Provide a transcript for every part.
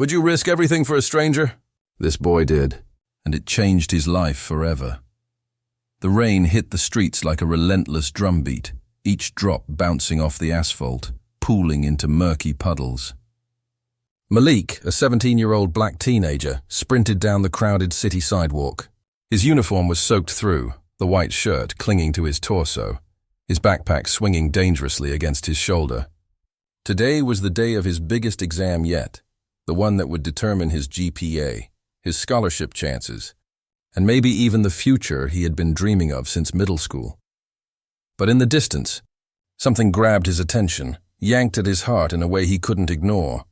Would you risk everything for a stranger? This boy did, and it changed his life forever. The rain hit the streets like a relentless drumbeat, each drop bouncing off the asphalt, pooling into murky puddles. Malik, a 17-year-old black teenager, sprinted down the crowded city sidewalk. His uniform was soaked through, the white shirt clinging to his torso, his backpack swinging dangerously against his shoulder. Today was the day of his biggest exam yet, the one that would determine his GPA, his scholarship chances, and maybe even the future he had been dreaming of since middle school. But in the distance, something grabbed his attention, yanked at his heart in a way he couldn't ignore.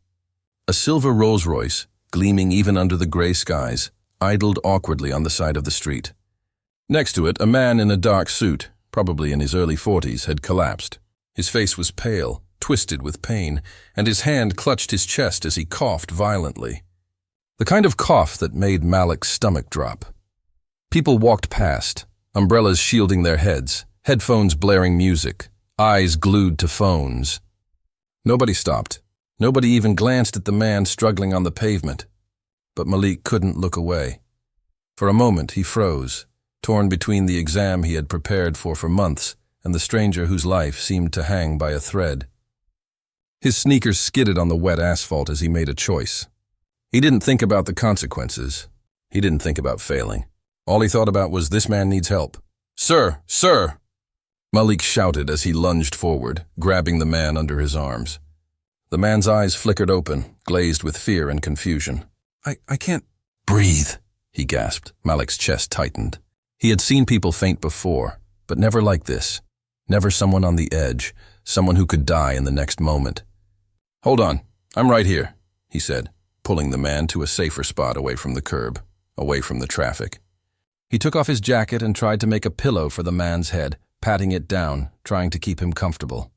A silver Rolls-Royce, gleaming even under the gray skies, idled awkwardly on the side of the street. Next to it, a man in a dark suit, probably in his early 40s, had collapsed. His face was pale, twisted with pain, and his hand clutched his chest as he coughed violently. The kind of cough that made Malik's stomach drop. People walked past, umbrellas shielding their heads, headphones blaring music, eyes glued to phones. Nobody stopped. Nobody even glanced at the man struggling on the pavement. But Malik couldn't look away. For a moment he froze, torn between the exam he had prepared for months and the stranger whose life seemed to hang by a thread. His sneakers skidded on the wet asphalt as he made a choice. He didn't think about the consequences. He didn't think about failing. All he thought about was, this man needs help. "Sir! Sir!" Malik shouted as he lunged forward, grabbing the man under his arms. The man's eyes flickered open, glazed with fear and confusion. I can't breathe, he gasped. Malik's chest tightened. He had seen people faint before, but never like this. Never someone on the edge, someone who could die in the next moment. "Hold on, I'm right here," he said, pulling the man to a safer spot away from the curb, away from the traffic. He took off his jacket and tried to make a pillow for the man's head, patting it down, trying to keep him comfortable.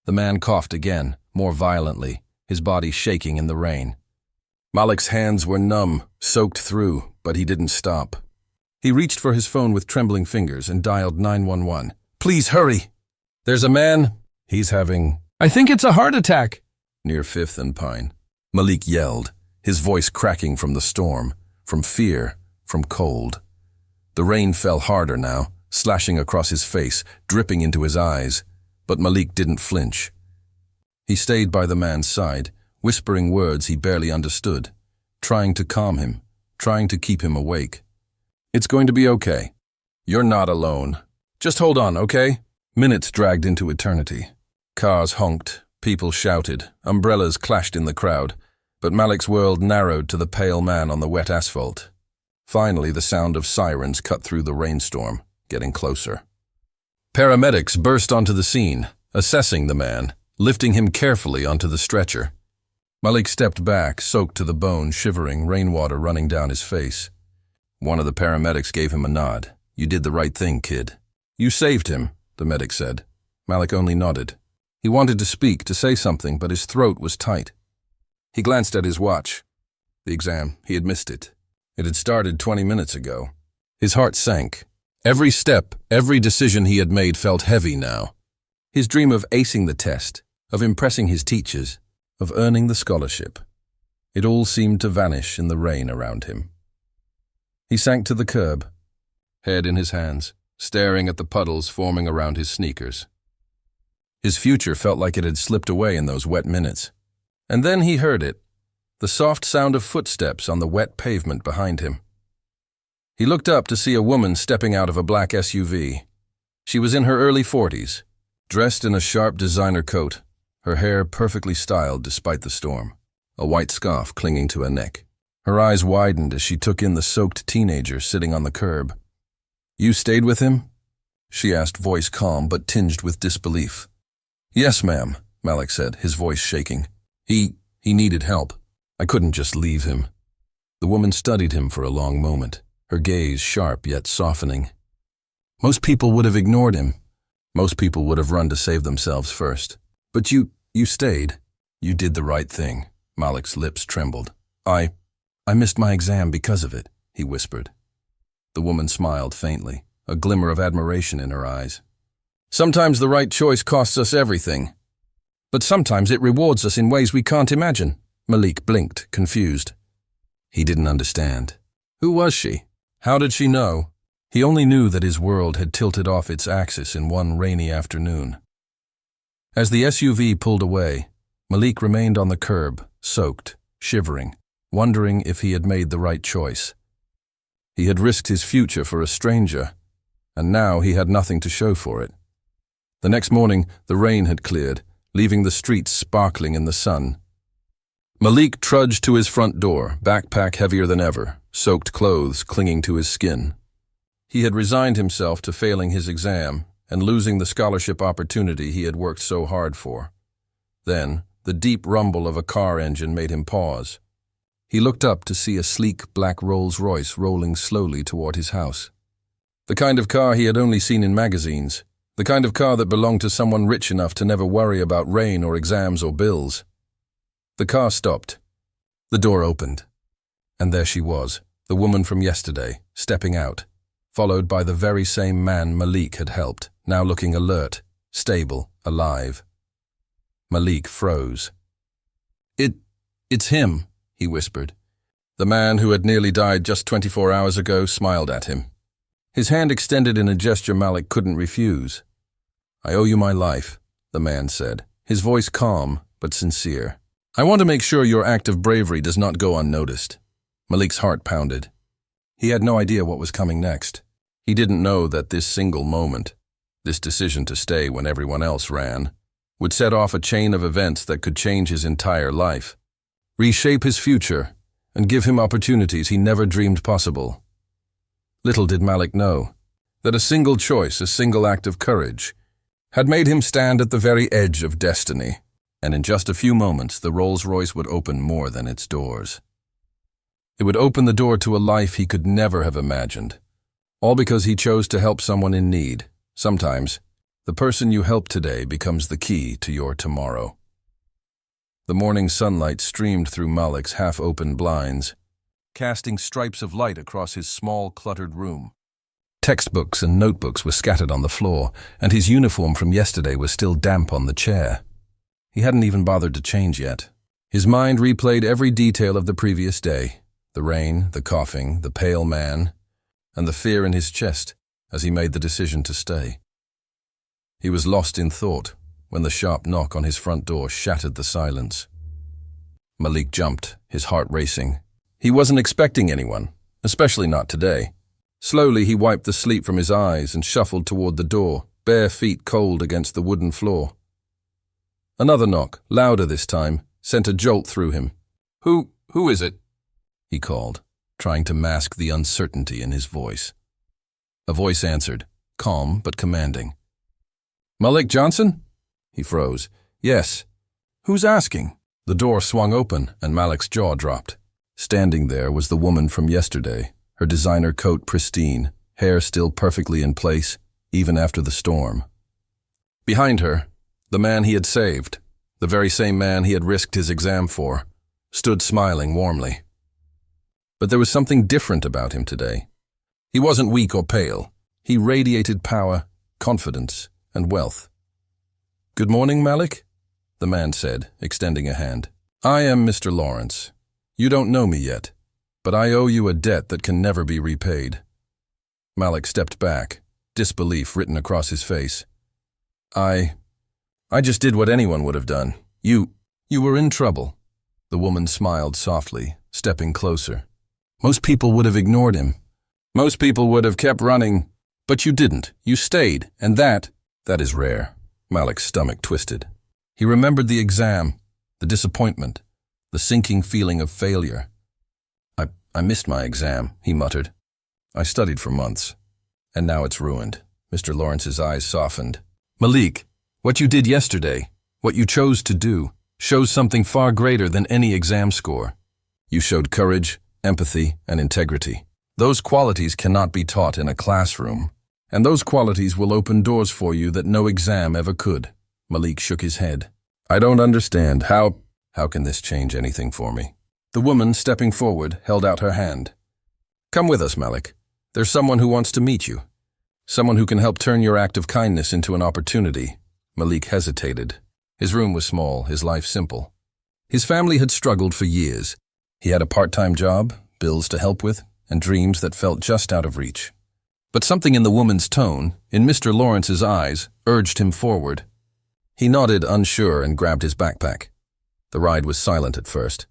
The man coughed again, more violently, his body shaking in the rain. Malik's hands were numb, soaked through, but he didn't stop. He reached for his phone with trembling fingers and dialed 911. "Please hurry! There's a man. He's having—" "I think it's a heart attack," near 5th and Pine. Malik yelled, his voice cracking from the storm, from fear, from cold. The rain fell harder now, slashing across his face, dripping into his eyes, but Malik didn't flinch. He stayed by the man's side, whispering words he barely understood, trying to calm him, trying to keep him awake. "It's going to be okay. You're not alone. Just hold on, okay?" Minutes dragged into eternity. Cars honked, people shouted, umbrellas clashed in the crowd, but Malik's world narrowed to the pale man on the wet asphalt. Finally, the sound of sirens cut through the rainstorm, getting closer. Paramedics burst onto the scene, assessing the man, lifting him carefully onto the stretcher. Malik stepped back, soaked to the bone, shivering, rainwater running down his face. One of the paramedics gave him a nod. "You did the right thing, kid." "You saved him," the medic said. Malik only nodded. He wanted to speak, to say something, but his throat was tight. He glanced at his watch. The exam, he had missed it. It had started 20 minutes ago. His heart sank. Every step, every decision he had made felt heavy now. His dream of acing the test, of impressing his teachers, of earning the scholarship. It all seemed to vanish in the rain around him. He sank to the curb, head in his hands, staring at the puddles forming around his sneakers. His future felt like it had slipped away in those wet minutes. And then he heard it, the soft sound of footsteps on the wet pavement behind him. He looked up to see a woman stepping out of a black SUV. She was in her early 40s, dressed in a sharp designer coat, her hair perfectly styled despite the storm, a white scarf clinging to her neck. Her eyes widened as she took in the soaked teenager sitting on the curb. "You stayed with him?" she asked, voice calm but tinged with disbelief. "Yes, ma'am," Malik said, his voice shaking. He needed help. I couldn't just leave him." The woman studied him for a long moment, her gaze sharp yet softening. Most people would have ignored him. Most people would have run to save themselves first. But you stayed. You did the right thing. Malik's lips trembled. I missed my exam because of it," he whispered. The woman smiled faintly, a glimmer of admiration in her eyes. "Sometimes the right choice costs us everything. But sometimes it rewards us in ways we can't imagine." Malik blinked, confused. He didn't understand. Who was she? How did she know? He only knew that his world had tilted off its axis in one rainy afternoon. As the SUV pulled away, Malik remained on the curb, soaked, shivering, wondering if he had made the right choice. He had risked his future for a stranger, and now he had nothing to show for it. The next morning, the rain had cleared, leaving the streets sparkling in the sun. Malik trudged to his front door, backpack heavier than ever, soaked clothes clinging to his skin. He had resigned himself to failing his exam and losing the scholarship opportunity he had worked so hard for. Then, the deep rumble of a car engine made him pause. He looked up to see a sleek black Rolls-Royce rolling slowly toward his house. The kind of car he had only seen in magazines, the kind of car that belonged to someone rich enough to never worry about rain or exams or bills. The car stopped. The door opened. And there she was, the woman from yesterday, stepping out, followed by the very same man Malik had helped, now looking alert, stable, alive. Malik froze. It's him, he whispered. The man who had nearly died just 24 hours ago smiled at him. His hand extended in a gesture Malik couldn't refuse. I owe you my life, the man said, his voice calm but sincere. I want to make sure your act of bravery does not go unnoticed. Malik's heart pounded. He had no idea what was coming next. He didn't know that this single moment, this decision to stay when everyone else ran, would set off a chain of events that could change his entire life, reshape his future, and give him opportunities he never dreamed possible. Little did Malik know that a single choice, a single act of courage, had made him stand at the very edge of destiny, and in just a few moments the Rolls-Royce would open more than its doors. It would open the door to a life he could never have imagined, all because he chose to help someone in need. Sometimes, the person you help today becomes the key to your tomorrow. The morning sunlight streamed through Malik's half-open blinds, casting stripes of light across his small, cluttered room. Textbooks and notebooks were scattered on the floor, and his uniform from yesterday was still damp on the chair. He hadn't even bothered to change yet. His mind replayed every detail of the previous day, the rain, the coughing, the pale man, and the fear in his chest as he made the decision to stay. He was lost in thought when the sharp knock on his front door shattered the silence. Malik jumped, his heart racing. He wasn't expecting anyone, especially not today. Slowly he wiped the sleep from his eyes and shuffled toward the door, bare feet cold against the wooden floor. Another knock, louder this time, sent a jolt through him. Who is it?" he called, trying to mask the uncertainty in his voice. A voice answered, calm but commanding. "Malik Johnson?" He froze. "Yes." "Who's asking?" The door swung open and Malik's jaw dropped. Standing there was the woman from yesterday, her designer coat pristine, hair still perfectly in place, even after the storm. Behind her, the man he had saved, the very same man he had risked his exam for, stood smiling warmly. But there was something different about him today. He wasn't weak or pale. He radiated power, confidence, and wealth. "Good morning, Malik," the man said, extending a hand. "I am Mr. Lawrence. You don't know me yet, but I owe you a debt that can never be repaid." Malik stepped back, disbelief written across his face. I just did what anyone would have done. You were in trouble." The woman smiled softly, stepping closer. "Most people would have ignored him. Most people would have kept running. But you didn't. You stayed, and that is rare." Malik's stomach twisted. He remembered the exam, the disappointment, the sinking feeling of failure. I missed my exam," he muttered. "I studied for months, and now it's ruined." Mr. Lawrence's eyes softened. "Malik, what you did yesterday, what you chose to do, shows something far greater than any exam score. You showed courage, empathy, and integrity. Those qualities cannot be taught in a classroom, and those qualities will open doors for you that no exam ever could." Malik shook his head. "I don't understand. How can this change anything for me?" The woman, stepping forward, held out her hand. "Come with us, Malik. There's someone who wants to meet you. Someone who can help turn your act of kindness into an opportunity." Malik hesitated. His room was small, his life simple. His family had struggled for years. He had a part-time job, bills to help with, and dreams that felt just out of reach. But something in the woman's tone, in Mr. Lawrence's eyes, urged him forward. He nodded, unsure, and grabbed his backpack. The ride was silent at first.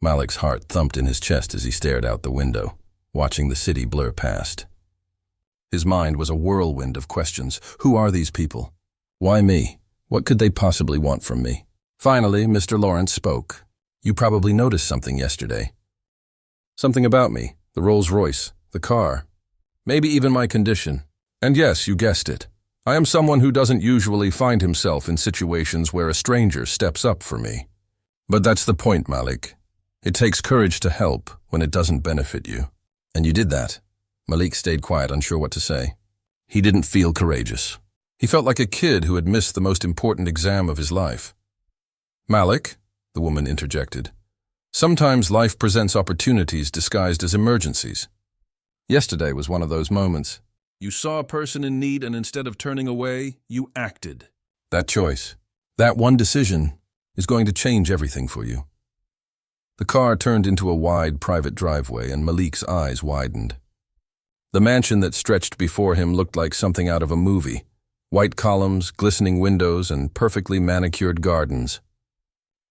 Malik's heart thumped in his chest as he stared out the window, watching the city blur past. His mind was a whirlwind of questions. Who are these people? Why me? What could they possibly want from me? Finally, Mr. Lawrence spoke. You probably noticed something yesterday. Something about me, the Rolls-Royce, the car, maybe even my condition. And yes, you guessed it. I am someone who doesn't usually find himself in situations where a stranger steps up for me. But that's the point, Malik. It takes courage to help when it doesn't benefit you. And you did that. Malik stayed quiet, unsure what to say. He didn't feel courageous. He felt like a kid who had missed the most important exam of his life. Malik, the woman interjected, sometimes life presents opportunities disguised as emergencies. Yesterday was one of those moments. You saw a person in need and instead of turning away, you acted. That choice, that one decision, is going to change everything for you. The car turned into a wide private driveway and Malik's eyes widened. The mansion that stretched before him looked like something out of a movie. White columns, glistening windows, and perfectly manicured gardens.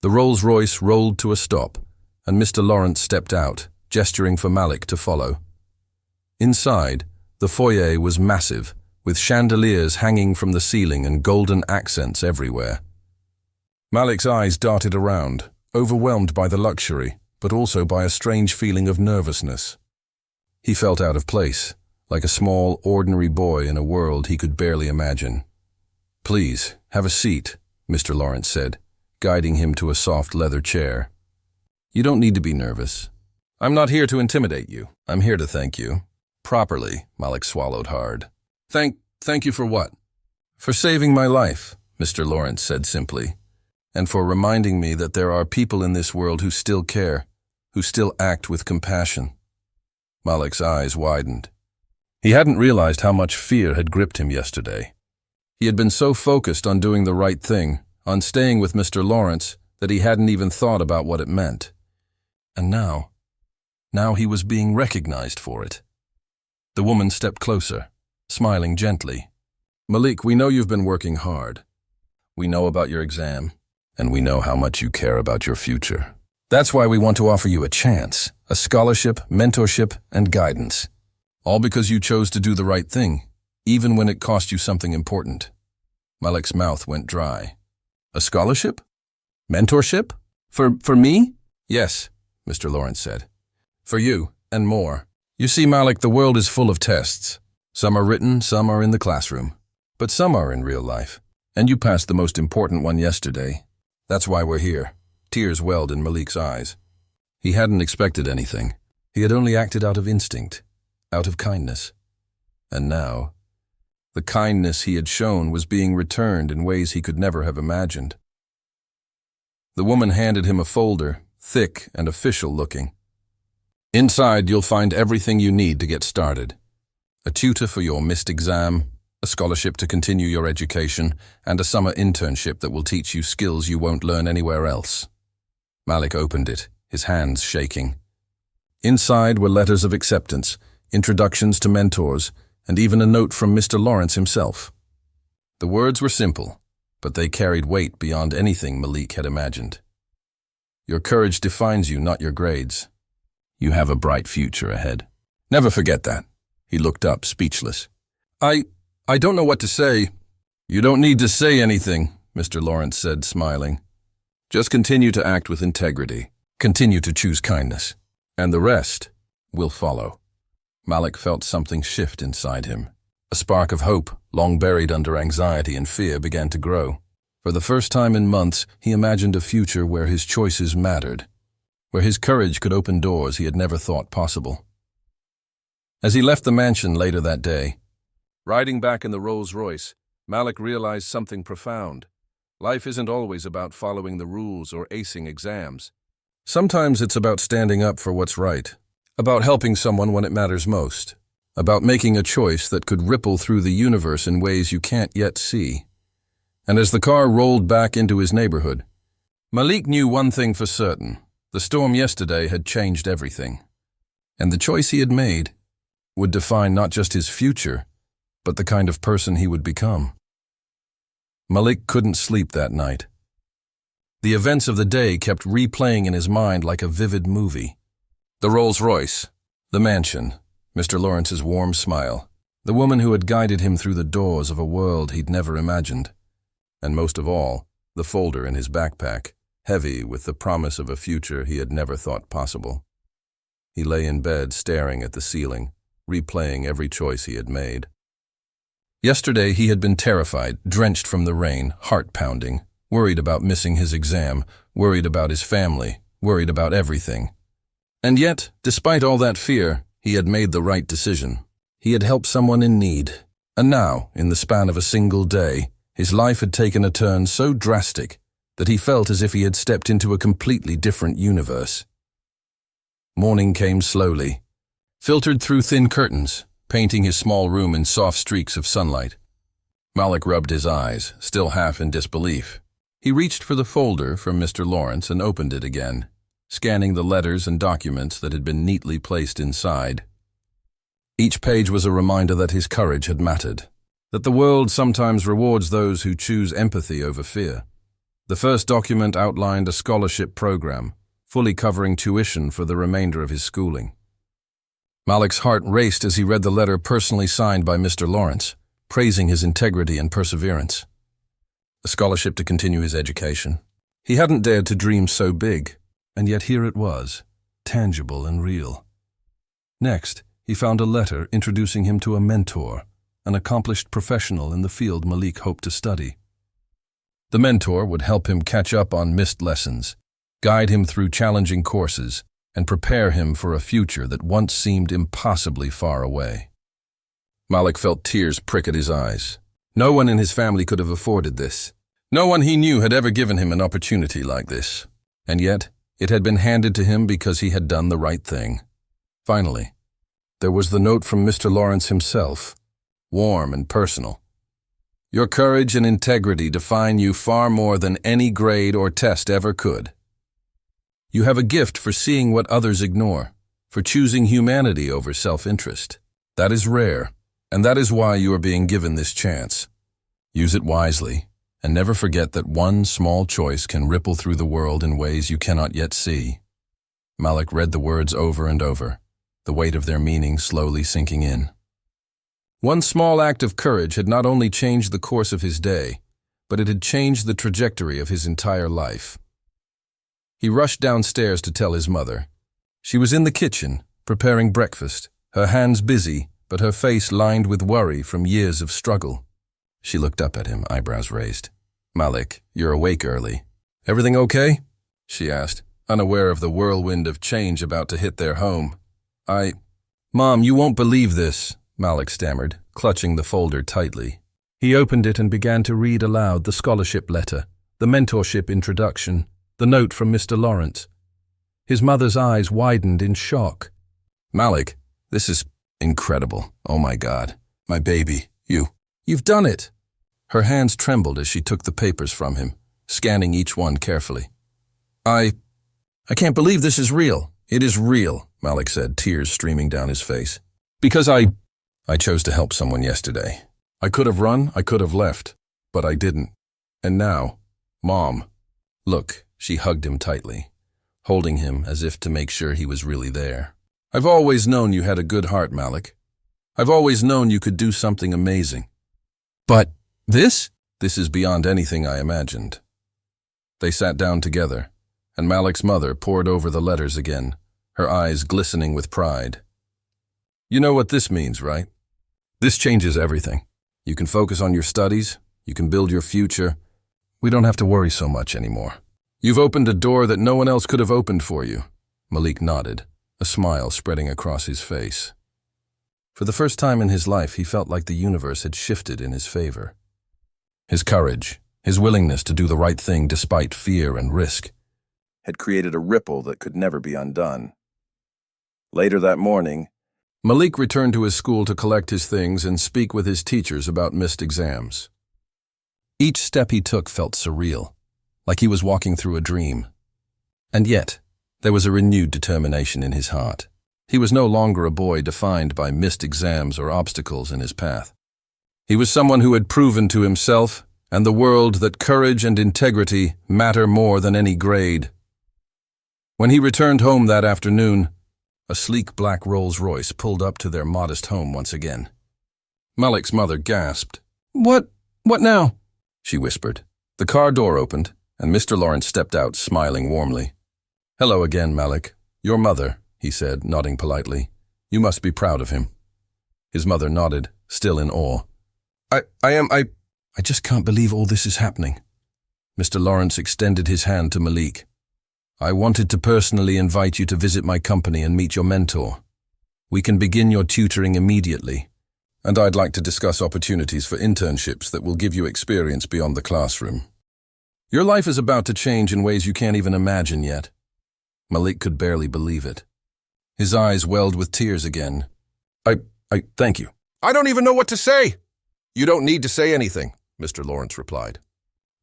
The Rolls-Royce rolled to a stop, and Mr. Lawrence stepped out, gesturing for Malik to follow. Inside, the foyer was massive, with chandeliers hanging from the ceiling and golden accents everywhere. Malik's eyes darted around, overwhelmed by the luxury, but also by a strange feeling of nervousness. He felt out of place, like a small, ordinary boy in a world he could barely imagine. Please, have a seat, Mr. Lawrence said, guiding him to a soft leather chair. You don't need to be nervous. I'm not here to intimidate you. I'm here to thank you. Properly, Malik swallowed hard. Thank you for what? For saving my life, Mr. Lawrence said simply, and for reminding me that there are people in this world who still care, who still act with compassion. Malik's eyes widened. He hadn't realized how much fear had gripped him yesterday. He had been so focused on doing the right thing, on staying with Mr. Lawrence, that he hadn't even thought about what it meant. And now he was being recognized for it. The woman stepped closer, smiling gently. Malik, we know you've been working hard. We know about your exam, and we know how much you care about your future. That's why we want to offer you a chance, a scholarship, mentorship, and guidance. All because you chose to do the right thing, even when it cost you something important. Malik's mouth went dry. A scholarship? Mentorship? For me? Yes, Mr. Lawrence said. For you, and more. You see, Malik, the world is full of tests. Some are written, some are in the classroom. But some are in real life. And you passed the most important one yesterday. That's why we're here. Tears welled in Malik's eyes. He hadn't expected anything. He had only acted out of instinct, out of kindness. And now, the kindness he had shown was being returned in ways he could never have imagined. The woman handed him a folder, thick and official-looking. Inside, you'll find everything you need to get started. A tutor for your missed exam, a scholarship to continue your education, and a summer internship that will teach you skills you won't learn anywhere else. Malik opened it, his hands shaking. Inside were letters of acceptance, introductions to mentors, and even a note from Mr. Lawrence himself. The words were simple, but they carried weight beyond anything Malik had imagined. Your courage defines you, not your grades. You have a bright future ahead. Never forget that. He looked up, speechless. I don't know what to say. You don't need to say anything, Mr. Lawrence said, smiling. Just continue to act with integrity. Continue to choose kindness. And the rest will follow. Malik felt something shift inside him. A spark of hope, long buried under anxiety and fear, began to grow. For the first time in months, he imagined a future where his choices mattered, where his courage could open doors he had never thought possible. As he left the mansion later that day, riding back in the Rolls-Royce, Malik realized something profound. Life isn't always about following the rules or acing exams. Sometimes it's about standing up for what's right, about helping someone when it matters most, about making a choice that could ripple through the universe in ways you can't yet see. And as the car rolled back into his neighborhood, Malik knew one thing for certain. The storm yesterday had changed everything. And the choice he had made would define not just his future, but the kind of person he would become. Malik couldn't sleep that night. The events of the day kept replaying in his mind like a vivid movie. The Rolls-Royce, the mansion, Mr. Lawrence's warm smile, the woman who had guided him through the doors of a world he'd never imagined, and most of all, the folder in his backpack, heavy with the promise of a future he had never thought possible. He lay in bed staring at the ceiling, replaying every choice he had made. Yesterday he had been terrified, drenched from the rain, heart-pounding, worried about missing his exam, worried about his family, worried about everything. And yet, despite all that fear, he had made the right decision. He had helped someone in need. And now, in the span of a single day, his life had taken a turn so drastic that he felt as if he had stepped into a completely different universe. Morning came slowly, filtered through thin curtains, painting his small room in soft streaks of sunlight. Malik rubbed his eyes, still half in disbelief. He reached for the folder from Mr. Lawrence and opened it again, scanning the letters and documents that had been neatly placed inside. Each page was a reminder that his courage had mattered, that the world sometimes rewards those who choose empathy over fear. The first document outlined a scholarship program, fully covering tuition for the remainder of his schooling. Malik's heart raced as he read the letter personally signed by Mr. Lawrence, praising his integrity and perseverance. A scholarship to continue his education. He hadn't dared to dream so big, and yet here it was, tangible and real. Next, he found a letter introducing him to a mentor, an accomplished professional in the field Malik hoped to study. The mentor would help him catch up on missed lessons, guide him through challenging courses, and prepare him for a future that once seemed impossibly far away. Malik felt tears prick at his eyes. No one in his family could have afforded this. No one he knew had ever given him an opportunity like this. And yet, it had been handed to him because he had done the right thing. Finally, there was the note from Mr. Lawrence himself, warm and personal. Your courage and integrity define you far more than any grade or test ever could. You have a gift for seeing what others ignore, for choosing humanity over self-interest. That is rare, and that is why you are being given this chance. Use it wisely, and never forget that one small choice can ripple through the world in ways you cannot yet see. Malik read the words over and over, the weight of their meaning slowly sinking in. One small act of courage had not only changed the course of his day, but it had changed the trajectory of his entire life. He rushed downstairs to tell his mother. She was in the kitchen, preparing breakfast, her hands busy, but her face lined with worry from years of struggle. She looked up at him, eyebrows raised. "Malik, you're awake early. Everything okay?" she asked, unaware of the whirlwind of change about to hit their home. Mom, you won't believe this," Malik stammered, clutching the folder tightly. He opened it and began to read aloud the scholarship letter, the mentorship introduction, the note from Mr. Lawrence. His mother's eyes widened in shock. "Malik, this is incredible. Oh my God. My baby, you've done it." Her hands trembled as she took the papers from him, scanning each one carefully. I can't believe this is real." "It is real," Malik said, tears streaming down his face. "Because I chose to help someone yesterday. I could have run, I could have left, but I didn't. And now, Mom." "Look," she hugged him tightly, holding him as if to make sure he was really there. "I've always known you had a good heart, Malik. I've always known you could do something amazing. But this is beyond anything I imagined." They sat down together, and Malik's mother pored over the letters again, her eyes glistening with pride. "You know what this means, right? This changes everything. You can focus on your studies, you can build your future. We don't have to worry so much anymore. You've opened a door that no one else could have opened for you." Malik nodded, a smile spreading across his face. For the first time in his life, he felt like the universe had shifted in his favor. His courage, his willingness to do the right thing despite fear and risk, had created a ripple that could never be undone. Later that morning, Malik returned to his school to collect his things and speak with his teachers about missed exams. Each step he took felt surreal. like he was walking through a dream. And yet, there was a renewed determination in his heart. He was no longer a boy defined by missed exams or obstacles in his path. He was someone who had proven to himself and the world that courage and integrity matter more than any grade. When he returned home that afternoon, a sleek black Rolls-Royce pulled up to their modest home once again. Malik's mother gasped. What now?" she whispered. The car door opened, and Mr. Lawrence stepped out, smiling warmly. "Hello again, Malik. Your mother," he said, nodding politely. "You must be proud of him." His mother nodded, still in awe. I just can't believe all this is happening." Mr. Lawrence extended his hand to Malik. "I wanted to personally invite you to visit my company and meet your mentor. We can begin your tutoring immediately, and I'd like to discuss opportunities for internships that will give you experience beyond the classroom. Your life is about to change in ways you can't even imagine yet." Malik could barely believe it. His eyes welled with tears again. Thank you." "I don't even know what to say." "You don't need to say anything," Mr. Lawrence replied.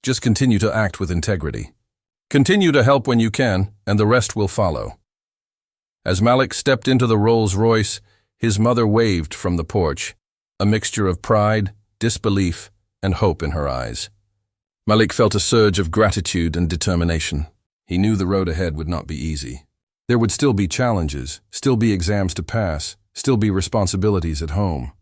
"Just continue to act with integrity. Continue to help when you can, and the rest will follow." As Malik stepped into the Rolls-Royce, his mother waved from the porch, a mixture of pride, disbelief, and hope in her eyes. Malik felt a surge of gratitude and determination. He knew the road ahead would not be easy. There would still be challenges, still be exams to pass, still be responsibilities at home.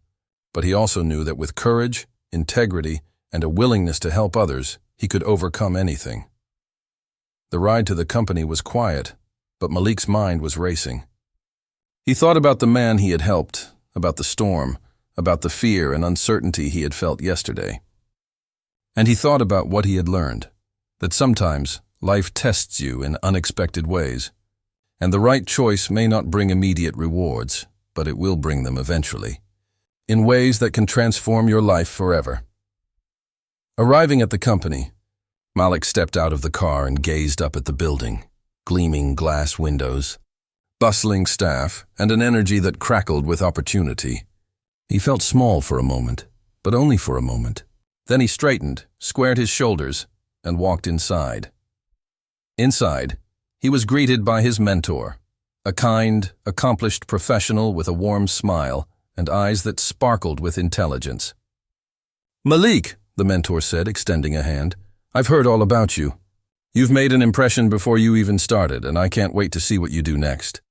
But he also knew that with courage, integrity, and a willingness to help others, he could overcome anything. The ride to the company was quiet, but Malik's mind was racing. He thought about the man he had helped, about the storm, about the fear and uncertainty he had felt yesterday. And he thought about what he had learned, that sometimes life tests you in unexpected ways, and the right choice may not bring immediate rewards, but it will bring them eventually, in ways that can transform your life forever. Arriving at the company, Malik stepped out of the car and gazed up at the building, gleaming glass windows, bustling staff, and an energy that crackled with opportunity. He felt small for a moment, but only for a moment. Then he straightened, squared his shoulders, and walked inside. Inside, he was greeted by his mentor, a kind, accomplished professional with a warm smile and eyes that sparkled with intelligence. "Malik," the mentor said, extending a hand, "I've heard all about you. You've made an impression before you even started, and I can't wait to see what you do next."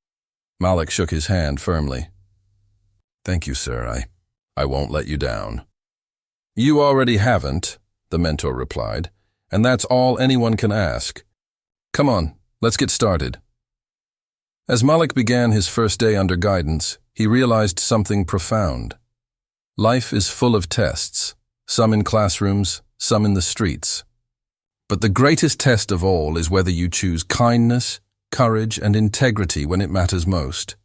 Malik shook his hand firmly. "Thank you, sir. I won't let you down." "You already haven't," the mentor replied, "and that's all anyone can ask. Come on, let's get started." As Malik began his first day under guidance, he realized something profound. Life is full of tests, some in classrooms, some in the streets. But the greatest test of all is whether you choose kindness, courage, and integrity when it matters most.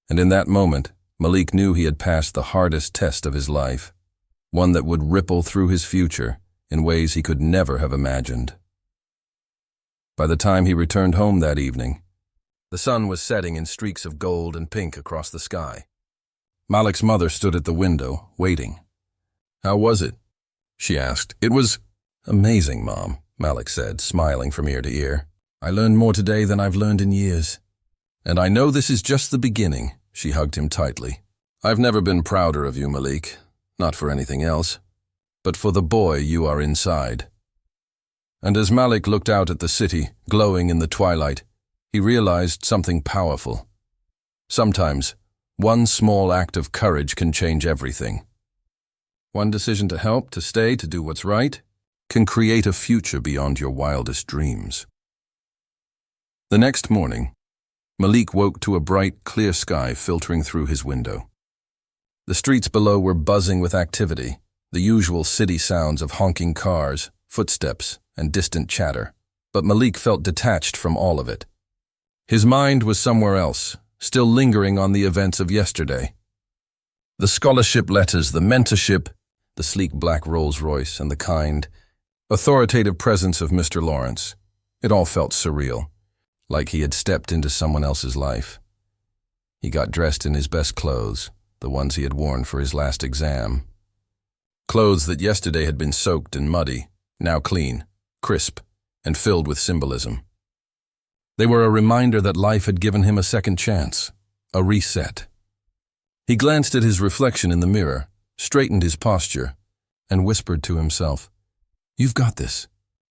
And in that moment, Malik knew he had passed the hardest test of his life, one that would ripple through his future in ways he could never have imagined. By the time he returned home that evening, the sun was setting in streaks of gold and pink across the sky. Malik's mother stood at the window, waiting. "How was it?" she asked. "It was amazing, Mom," Malik said, smiling from ear to ear. "I learned more today than I've learned in years. And I know this is just the beginning." She hugged him tightly. "I've never been prouder of you, Malik. Not for anything else, but for the boy you are inside." And as Malik looked out at the city, glowing in the twilight, he realized something powerful. Sometimes, one small act of courage can change everything. One decision to help, to stay, to do what's right, can create a future beyond your wildest dreams. The next morning, Malik woke to a bright, clear sky filtering through his window. The streets below were buzzing with activity, the usual city sounds of honking cars, footsteps, and distant chatter. But Malik felt detached from all of it. His mind was somewhere else, still lingering on the events of yesterday. The scholarship letters, the mentorship, the sleek black Rolls-Royce, and the kind, authoritative presence of Mr. Lawrence. It all felt surreal, like he had stepped into someone else's life. He got dressed in his best clothes, the ones he had worn for his last exam. Clothes that yesterday had been soaked and muddy, now clean, crisp, and filled with symbolism. They were a reminder that life had given him a second chance, a reset. He glanced at his reflection in the mirror, straightened his posture, and whispered to himself, "You've got this.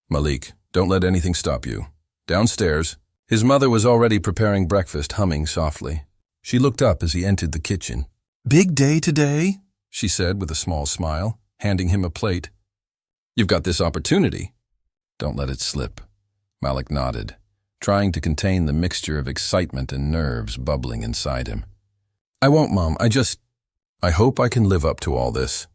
Malik, don't let anything stop you." Downstairs, his mother was already preparing breakfast, humming softly. She looked up as he entered the kitchen. "Big day today," she said with a small smile, handing him a plate. "You've got this opportunity. Don't let it slip." Malik nodded, trying to contain the mixture of excitement and nerves bubbling inside him. "I won't, Mom. I hope I can live up to all this."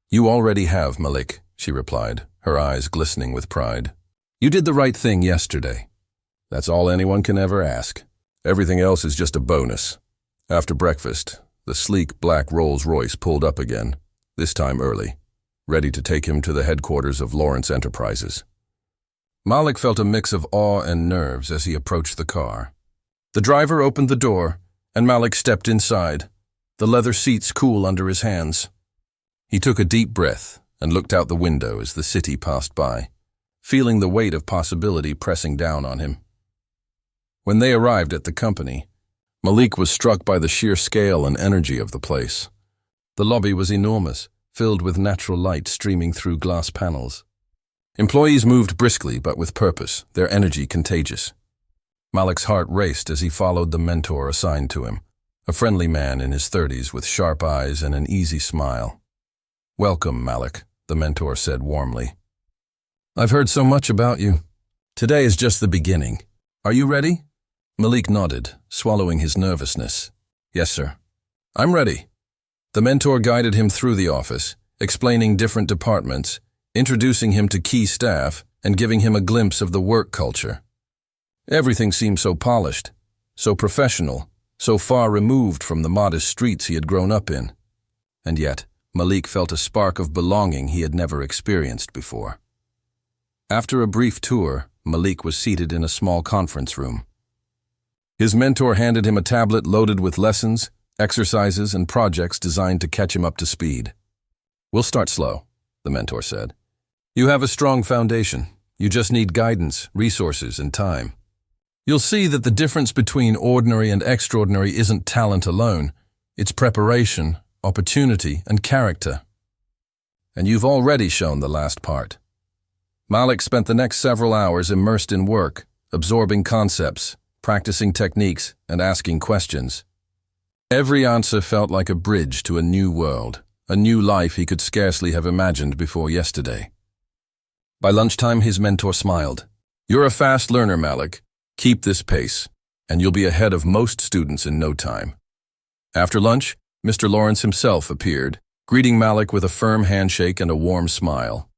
"You already have, Malik," she replied, her eyes glistening with pride. "You did the right thing yesterday. That's all anyone can ever ask. Everything else is just a bonus." After breakfast, the sleek black Rolls-Royce pulled up again, this time early, ready to take him to the headquarters of Lawrence Enterprises. Malik felt a mix of awe and nerves as he approached the car. The driver opened the door, and Malik stepped inside, the leather seats cool under his hands. He took a deep breath and looked out the window as the city passed by, feeling the weight of possibility pressing down on him. When they arrived at the company, Malik was struck by the sheer scale and energy of the place. The lobby was enormous, filled with natural light streaming through glass panels. Employees moved briskly but with purpose, their energy contagious. Malik's heart raced as he followed the mentor assigned to him, a friendly man in his 30s with sharp eyes and an easy smile. "Welcome, Malik," the mentor said warmly. "I've heard so much about you. Today is just the beginning. Are you ready?" Malik nodded, swallowing his nervousness. "Yes, sir. I'm ready." The mentor guided him through the office, explaining different departments, introducing him to key staff, and giving him a glimpse of the work culture. Everything seemed so polished, so professional, so far removed from the modest streets he had grown up in. And yet, Malik felt a spark of belonging he had never experienced before. After a brief tour, Malik was seated in a small conference room. His mentor handed him a tablet loaded with lessons, exercises, and projects designed to catch him up to speed. "We'll start slow," the mentor said. "You have a strong foundation. You just need guidance, resources, and time. You'll see that the difference between ordinary and extraordinary isn't talent alone. It's preparation, opportunity, and character. And you've already shown the last part." Malik spent the next several hours immersed in work, absorbing concepts, practicing techniques, and asking questions. Every answer felt like a bridge to a new world, a new life he could scarcely have imagined before yesterday. By lunchtime, his mentor smiled. "You're a fast learner, Malik. Keep this pace, and you'll be ahead of most students in no time." After lunch, Mr. Lawrence himself appeared, greeting Malik with a firm handshake and a warm smile.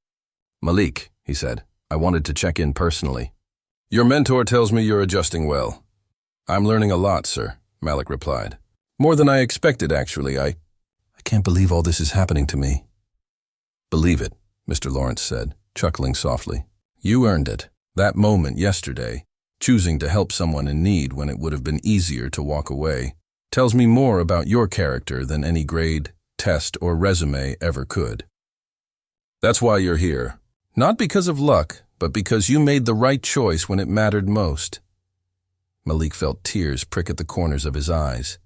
"Malik," he said, "I wanted to check in personally. Your mentor tells me you're adjusting well." "I'm learning a lot, sir," Malik replied. "More than I expected, actually. I can't believe all this is happening to me." "Believe it," Mr. Lawrence said, chuckling softly. "You earned it. That moment yesterday, choosing to help someone in need when it would have been easier to walk away, tells me more about your character than any grade, test, or resume ever could. That's why you're here. Not because of luck, but because you made the right choice when it mattered most." Malik felt tears prick at the corners of his eyes.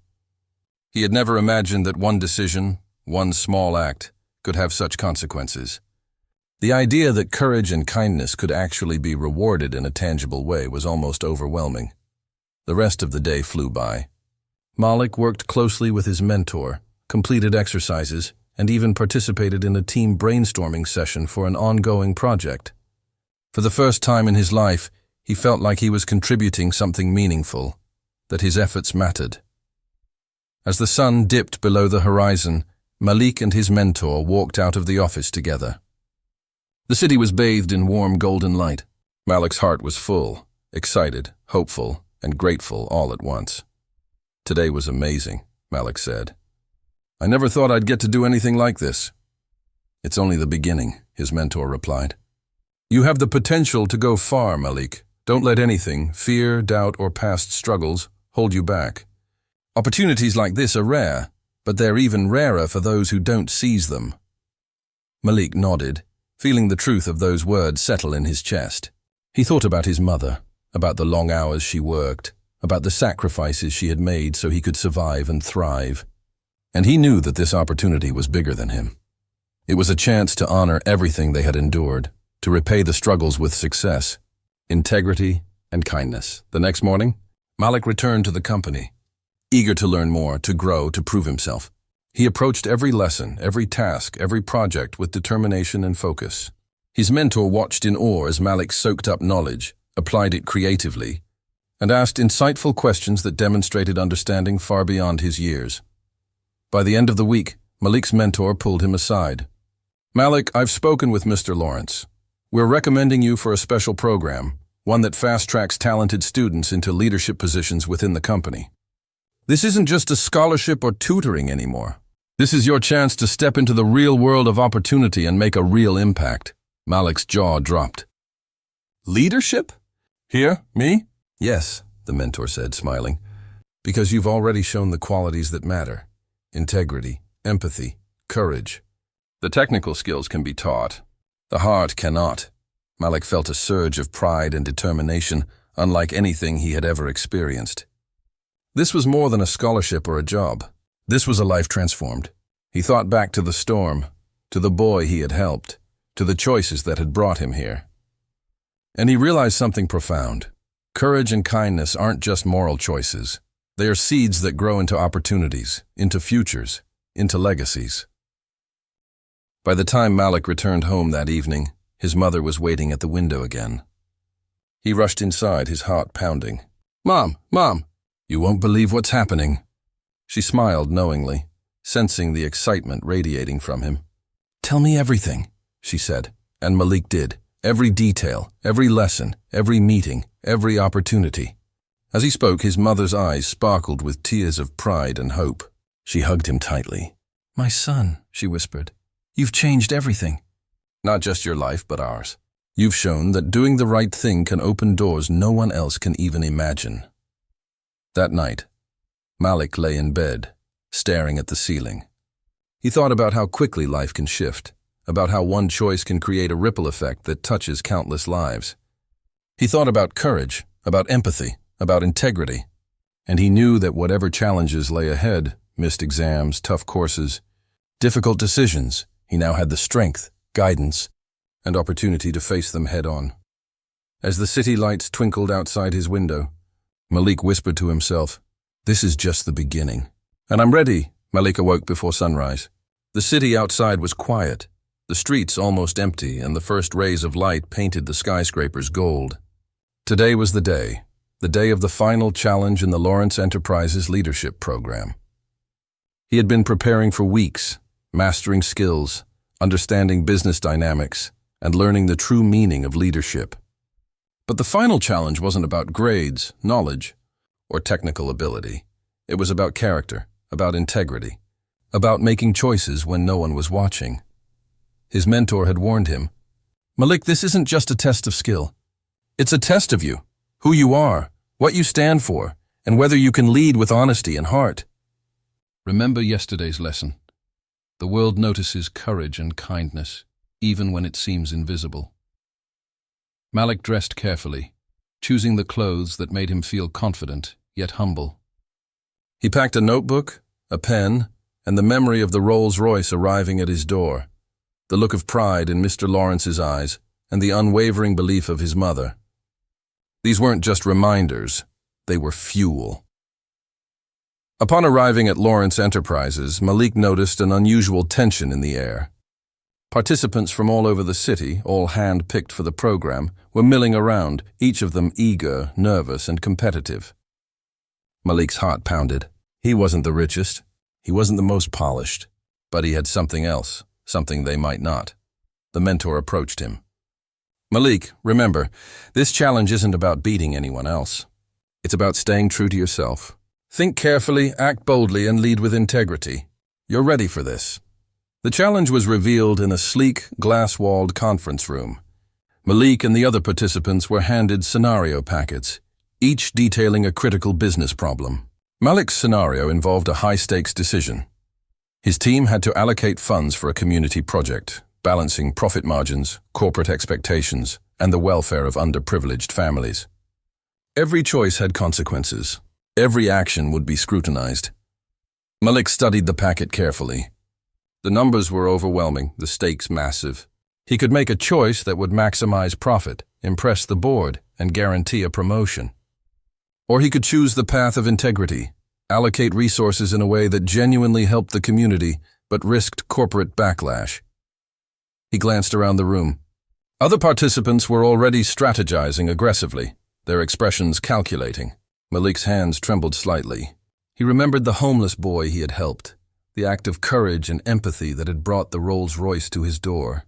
He had never imagined that one decision, one small act, could have such consequences. The idea that courage and kindness could actually be rewarded in a tangible way was almost overwhelming. The rest of the day flew by. Malik worked closely with his mentor, completed exercises, and even participated in a team brainstorming session for an ongoing project. For the first time in his life, he felt like he was contributing something meaningful, that his efforts mattered. As the sun dipped below the horizon, Malik and his mentor walked out of the office together. The city was bathed in warm golden light. Malik's heart was full, excited, hopeful, and grateful all at once. "Today was amazing," Malik said. "I never thought I'd get to do anything like this." "It's only the beginning," his mentor replied. "You have the potential to go far, Malik. Don't let anything, fear, doubt, or past struggles, hold you back. Opportunities like this are rare, but they're even rarer for those who don't seize them." Malik nodded, feeling the truth of those words settle in his chest. He thought about his mother, about the long hours she worked, about the sacrifices she had made so he could survive and thrive. And he knew that this opportunity was bigger than him. It was a chance to honor everything they had endured, to repay the struggles with success, integrity, and kindness. The next morning, Malik returned to the company, eager to learn more, to grow, to prove himself. He approached every lesson, every task, every project with determination and focus. His mentor watched in awe as Malik soaked up knowledge, applied it creatively, and asked insightful questions that demonstrated understanding far beyond his years. By the end of the week, Malik's mentor pulled him aside. "Malik, I've spoken with Mr. Lawrence. We're recommending you for a special program, one that fast-tracks talented students into leadership positions within the company. This isn't just a scholarship or tutoring anymore. This is your chance to step into the real world of opportunity and make a real impact." Malik's jaw dropped. "Leadership? Here, me?" "Yes," the mentor said, smiling, "because you've already shown the qualities that matter. Integrity, empathy, courage. The technical skills can be taught. The heart cannot." Malik felt a surge of pride and determination, unlike anything he had ever experienced. This was more than a scholarship or a job. This was a life transformed. He thought back to the storm, to the boy he had helped, to the choices that had brought him here. And he realized something profound. Courage and kindness aren't just moral choices. They are seeds that grow into opportunities, into futures, into legacies. By the time Malik returned home that evening, his mother was waiting at the window again. He rushed inside, his heart pounding. Mom, you won't believe what's happening." She smiled knowingly, sensing the excitement radiating from him. "Tell me everything," she said, and Malik did. Every detail, every lesson, every meeting, every opportunity. As he spoke, his mother's eyes sparkled with tears of pride and hope. She hugged him tightly. "My son," she whispered, "you've changed everything. Not just your life, but ours. You've shown that doing the right thing can open doors no one else can even imagine." That night, Malik lay in bed, staring at the ceiling. He thought about how quickly life can shift, about how one choice can create a ripple effect that touches countless lives. He thought about courage, about empathy, about integrity, and he knew that whatever challenges lay ahead, missed exams, tough courses, difficult decisions, he now had the strength, guidance, and opportunity to face them head-on. As the city lights twinkled outside his window, Malik whispered to himself, "This is just the beginning." "And I'm ready." Malik awoke before sunrise. The city outside was quiet, the streets almost empty, and the first rays of light painted the skyscrapers gold. Today was the day of the final challenge in the Lawrence Enterprises leadership program. He had been preparing for weeks, mastering skills, understanding business dynamics, and learning the true meaning of leadership. But the final challenge wasn't about grades, knowledge, or technical ability. It was about character, about integrity, about making choices when no one was watching. His mentor had warned him, "Malik, this isn't just a test of skill. It's a test of you, who you are, what you stand for, and whether you can lead with honesty and heart." Remember yesterday's lesson. The world notices courage and kindness, even when it seems invisible. Malik dressed carefully, choosing the clothes that made him feel confident, yet humble. He packed a notebook, a pen, and the memory of the Rolls-Royce arriving at his door, the look of pride in Mr. Lawrence's eyes, and the unwavering belief of his mother. These weren't just reminders, they were fuel. Upon arriving at Lawrence Enterprises, Malik noticed an unusual tension in the air. Participants from all over the city, all hand-picked for the program, were milling around, each of them eager, nervous, and competitive. Malik's heart pounded. He wasn't the richest, he wasn't the most polished, but he had something else, something they might not. The mentor approached him. "Malik, remember, this challenge isn't about beating anyone else. It's about staying true to yourself. Think carefully, act boldly, and lead with integrity. You're ready for this." The challenge was revealed in a sleek, glass-walled conference room. Malik and the other participants were handed scenario packets, each detailing a critical business problem. Malik's scenario involved a high-stakes decision. His team had to allocate funds for a community project, balancing profit margins, corporate expectations, and the welfare of underprivileged families. Every choice had consequences. Every action would be scrutinized. Malik studied the packet carefully. The numbers were overwhelming, the stakes massive. He could make a choice that would maximize profit, impress the board, and guarantee a promotion. Or he could choose the path of integrity, allocate resources in a way that genuinely helped the community but risked corporate backlash. He glanced around the room. Other participants were already strategizing aggressively, their expressions calculating. Malik's hands trembled slightly. He remembered the homeless boy he had helped, the act of courage and empathy that had brought the Rolls-Royce to his door.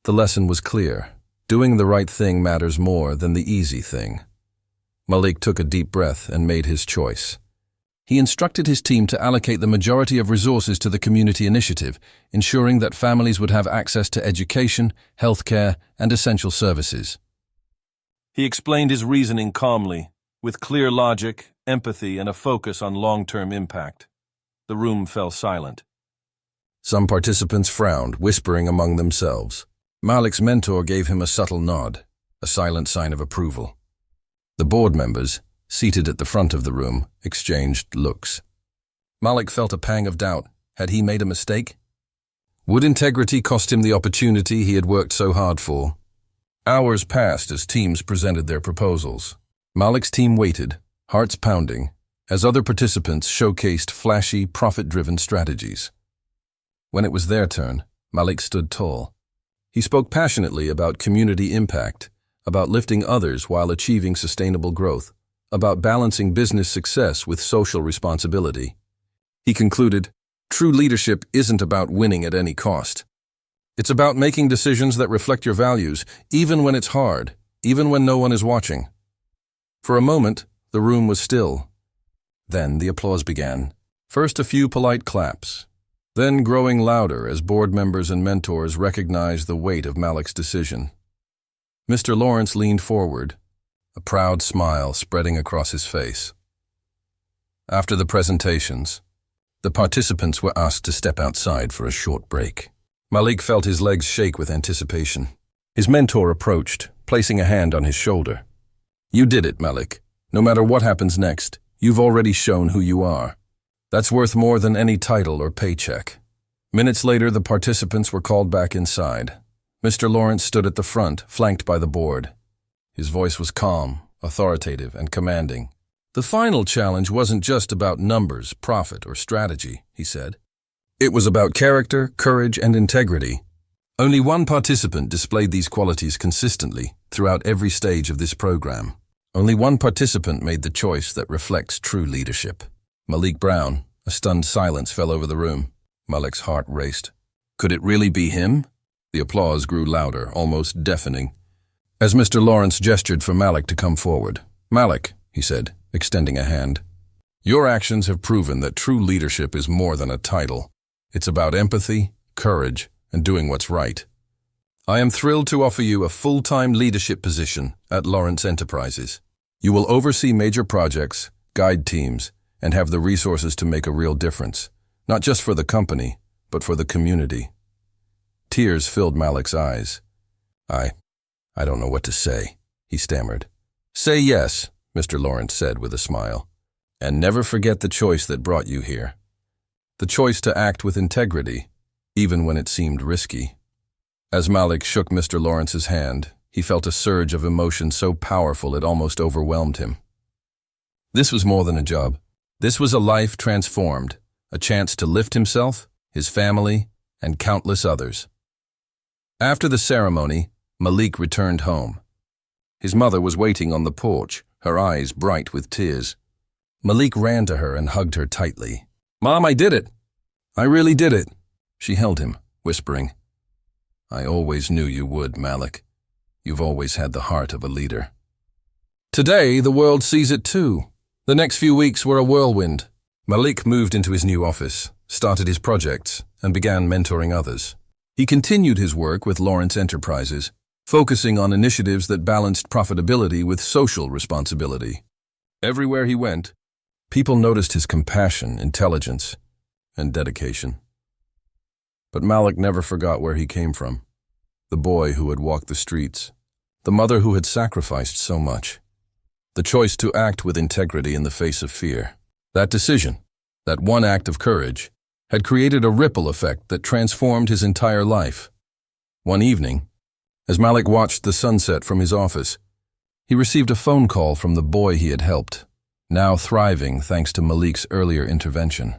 The lesson was clear. Doing the right thing matters more than the easy thing. Malik took a deep breath and made his choice. He instructed his team to allocate the majority of resources to the community initiative, ensuring that families would have access to education, healthcare, and essential services. He explained his reasoning calmly, with clear logic, empathy, and a focus on long-term impact. The room fell silent. Some participants frowned, whispering among themselves. Malik's mentor gave him a subtle nod, a silent sign of approval. The board members, seated at the front of the room, exchanged looks. Malik felt a pang of doubt. Had he made a mistake? Would integrity cost him the opportunity he had worked so hard for? Hours passed as teams presented their proposals. Malik's team waited, hearts pounding, as other participants showcased flashy, profit-driven strategies. When it was their turn, Malik stood tall. He spoke passionately about community impact, about lifting others while achieving sustainable growth, about balancing business success with social responsibility. He concluded, "True leadership isn't about winning at any cost. It's about making decisions that reflect your values, even when it's hard, even when no one is watching." For a moment, the room was still. Then the applause began. First a few polite claps, then growing louder as board members and mentors recognized the weight of Malik's decision. Mr. Lawrence leaned forward, a proud smile spreading across his face. After the presentations, the participants were asked to step outside for a short break. Malik felt his legs shake with anticipation. His mentor approached, placing a hand on his shoulder. "You did it, Malik. No matter what happens next, you've already shown who you are. That's worth more than any title or paycheck." Minutes later, the participants were called back inside. Mr. Lawrence stood at the front, flanked by the board. His voice was calm, authoritative, and commanding. "The final challenge wasn't just about numbers, profit, or strategy," he said. "It was about character, courage, and integrity. Only one participant displayed these qualities consistently throughout every stage of this program. Only one participant made the choice that reflects true leadership. Malik Brown." A stunned silence fell over the room. Malik's heart raced. Could it really be him? The applause grew louder, almost deafening, as Mr. Lawrence gestured for Malik to come forward. "Malik," he said, extending a hand, "your actions have proven that true leadership is more than a title. It's about empathy, courage, and doing what's right. I am thrilled to offer you a full-time leadership position at Lawrence Enterprises. You will oversee major projects, guide teams, and have the resources to make a real difference, not just for the company, but for the community." Tears filled Malik's eyes. I don't know what to say," he stammered. "Say yes," Mr. Lawrence said with a smile, "and never forget the choice that brought you here. The choice to act with integrity, even when it seemed risky." As Malik shook Mr. Lawrence's hand, he felt a surge of emotion so powerful it almost overwhelmed him. This was more than a job. This was a life transformed, a chance to lift himself, his family, and countless others. After the ceremony, Malik returned home. His mother was waiting on the porch, her eyes bright with tears. Malik ran to her and hugged her tightly. "Mom, I did it! I really did it!" She held him, whispering, "I always knew you would, Malik. You've always had the heart of a leader." Today, the world sees it too. The next few weeks were a whirlwind. Malik moved into his new office, started his projects, and began mentoring others. He continued his work with Lawrence Enterprises, focusing on initiatives that balanced profitability with social responsibility. Everywhere he went, people noticed his compassion, intelligence, and dedication. But Malik never forgot where he came from. The boy who had walked the streets. The mother who had sacrificed so much. The choice to act with integrity in the face of fear. That decision, that one act of courage, had created a ripple effect that transformed his entire life. One evening, as Malik watched the sunset from his office, he received a phone call from the boy he had helped, now thriving thanks to Malik's earlier intervention.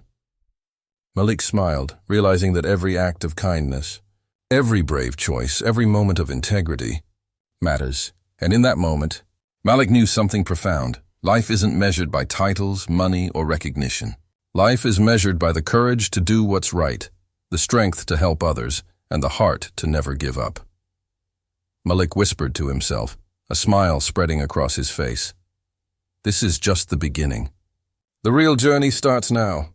Malik smiled, realizing that every act of kindness, every brave choice, every moment of integrity matters. And in that moment, Malik knew something profound. Life isn't measured by titles, money, or recognition. Life is measured by the courage to do what's right, the strength to help others, and the heart to never give up. Malik whispered to himself, a smile spreading across his face. This is just the beginning. The real journey starts now.